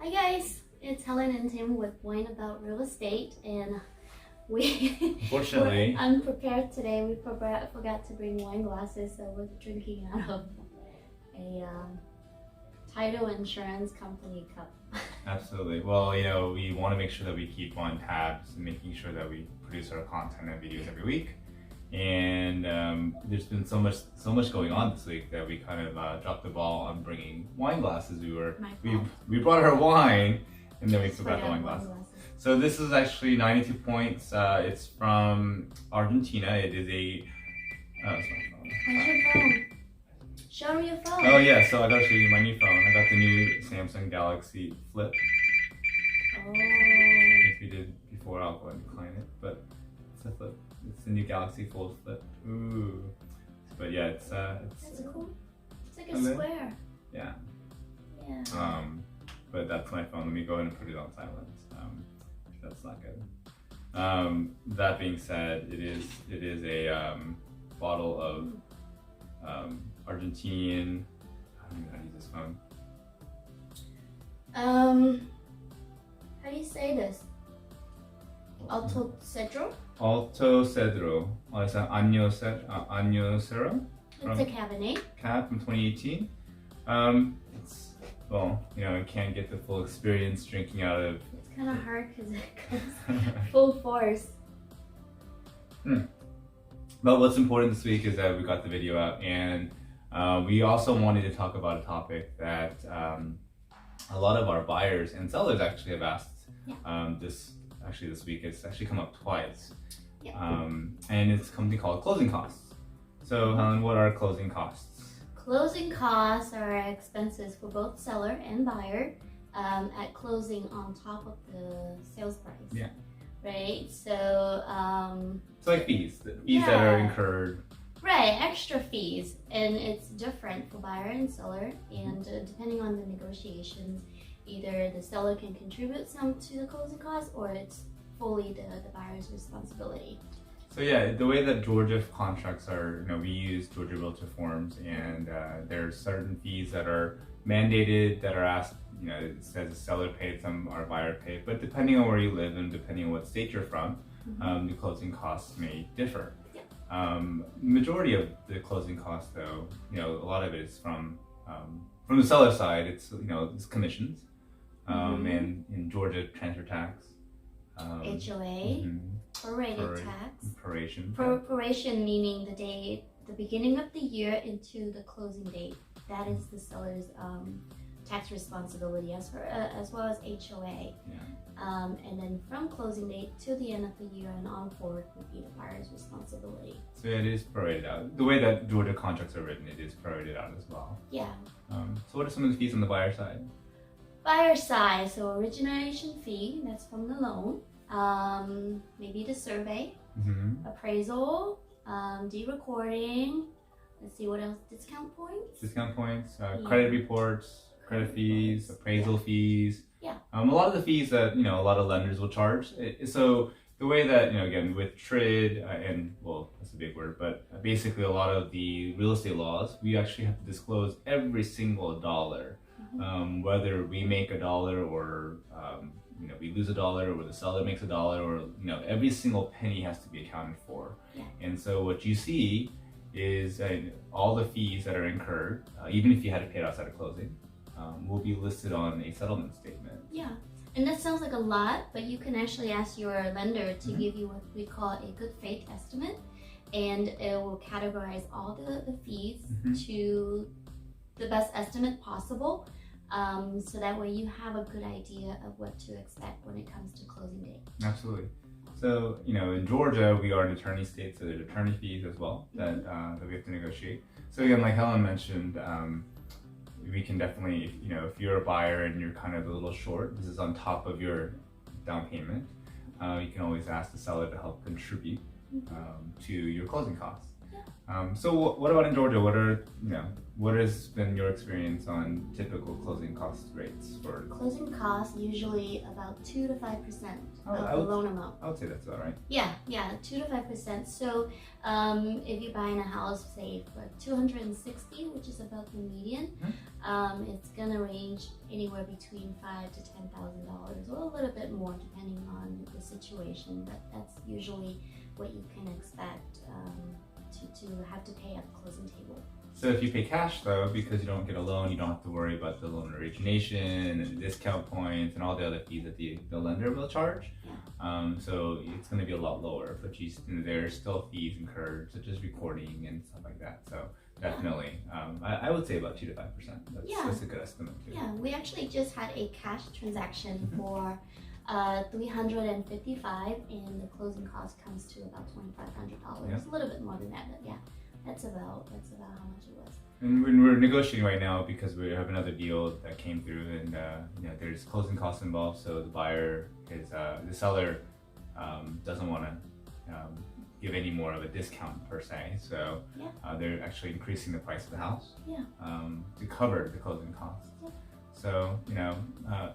Hi guys, it's Helen and Tim with Wine About Real Estate, and Unfortunately, we're unprepared today. We forgot to bring wine glasses, so we're drinking out of a title insurance company cup. absolutely. Well, we want to make sure that we keep on tabs and making sure that we produce our content and videos every week. And there's been so much going on this week that we kind of dropped the ball on bringing wine glasses. We brought our wine, and then we forgot the wine glasses. So this is actually 92 points. It's from Argentina. It is a. It's my phone. How's your phone? Show me your phone. Oh yeah, so I gotta show you my new phone. I got the new Samsung Galaxy Flip. Oh. If you did before, I'll go ahead and decline it. But it's a flip. It's the new Galaxy Fold Flip. Ooh. But yeah, it's That's cool. It's like a square. Yeah. Yeah. But that's my phone. Let me go ahead and put it on silent. That's not good. That being said, it is a bottle of Argentinian. I don't know how to use this phone. How do you say this? Alto Cedro? Alto Cedro. Oh, it's an Año Cero. It's a Cabernet. Cab from 2018. It's, I can't get the full experience drinking out of. It's kind of hard because it comes full force. But what's important this week is that we got the video out, and we also wanted to talk about a topic that a lot of our buyers and sellers actually have asked. This week. It's actually come up twice. Yeah. And it's a company called closing costs. So Helen, what are closing costs? Closing costs are expenses for both seller and buyer at closing on top of the sales price. Yeah. Right? So it's like fees that are incurred. Right, extra fees, and it's different for buyer and seller, and depending on the negotiations, either the seller can contribute some to the closing costs, or it's fully the buyer's responsibility. So yeah, the way that Georgia contracts are, we use Georgia Realtor forms, and there are certain fees that are mandated that are asked. It says the seller paid, some our buyer paid, but depending on where you live and depending on what state you're from, the closing costs may differ. Yeah. Majority of the closing costs, though, a lot of it is from the seller side. It's it's commissions, and in Georgia transfer tax, HOA, prorated tax. Proration Meaning the beginning of the year into the closing date. That is the seller's tax responsibility as well as HOA. Yeah. And then from closing date to the end of the year and on forward would be the buyer's responsibility. So it is prorated out. The way that Georgia contracts are written, it is prorated out as well. Yeah. So what are some of the fees on the buyer side? Buyer side, so origination fee, that's from the loan. Maybe the survey, appraisal, de-recording. Let's see what else. Discount points, credit reports, credit fees, appraisal fees. Yeah. A lot of the fees that a lot of lenders will charge. So the way that again with TRID that's a big word, but basically a lot of the real estate laws, we actually have to disclose every single dollar, whether we make $1 or we lose $1, or the seller makes $1, or every single penny has to be accounted for. Yeah. And so what you see is all the fees that are incurred, even if you had to pay it outside of closing, will be listed on a settlement statement. Yeah, and that sounds like a lot, but you can actually ask your lender to give you what we call a good faith estimate, and it will categorize all the fees to the best estimate possible, so that way you have a good idea of what to expect when it comes to closing date. Absolutely. So, in Georgia, we are an attorney state, so there's attorney fees as well that we have to negotiate. So again, like Helen mentioned, we can definitely, if you're a buyer and you're kind of a little short, this is on top of your down payment, you can always ask the seller to help contribute to your closing costs. So what about in Georgia? What has been your experience on typical closing cost rates for? Closing costs usually about 2 to 5% Oh, of the loan amount. I would say that's about right. Yeah, 2 to 5%. So if you're buying a house, say for 260, which is about the median, it's gonna range anywhere between $5,000 to $10,000, or a little bit more depending on the situation. But that's usually what you can expect to have to pay at the closing table. So if you pay cash though, because you don't get a loan, you don't have to worry about the loan origination and the discount points and all the other fees that the lender will charge. Yeah. So it's going to be a lot lower, but there's still fees incurred, such as recording and stuff like that. So definitely, I would say about 2 to 5%. That's a good estimate too. Yeah, we actually just had a cash transaction for $355, and the closing cost comes to about $2,500. Yeah. A little bit more than that, but yeah. That's about how much it was. And we're negotiating right now because we have another deal that came through, and there's closing costs involved. So the seller doesn't want to give any more of a discount per se. So they're actually increasing the price of the house to cover the closing costs. Yeah. So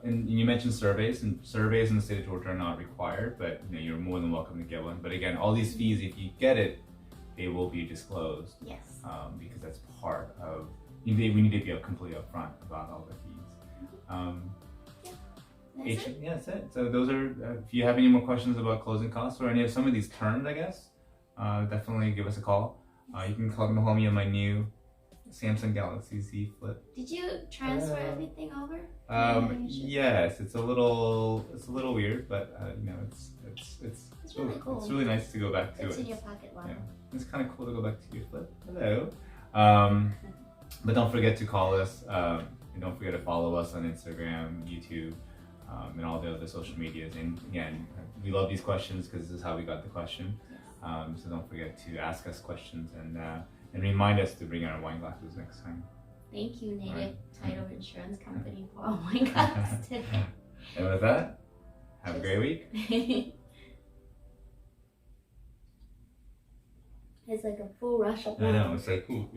and you mentioned surveys, and surveys in the state of Georgia are not required, but you're more than welcome to get one. But again, all these fees, if you get it, they will be disclosed. Yes. Because that's part of. We need to be completely upfront about all the fees. That's it. So those are. If you have any more questions about closing costs or any of some of these terms, I guess, definitely give us a call. You can call me on my new Samsung Galaxy Z Flip. Did you transfer everything over? Yes, it's a little weird, but it's really cool. It's really nice to go back to it. It's in your pocket wallet. Yeah, it's kind of cool to go back to your Flip. Hello. But don't forget to call us. And don't forget to follow us on Instagram, YouTube, and all the other social medias. And again, we love these questions because this is how we got the question. So don't forget to ask us questions and remind us to bring our wine glasses next time. Thank you, Native Title Insurance Company, for our wine glasses today. And with that, have a great week. It's like a full rush of I know, it's like, ooh.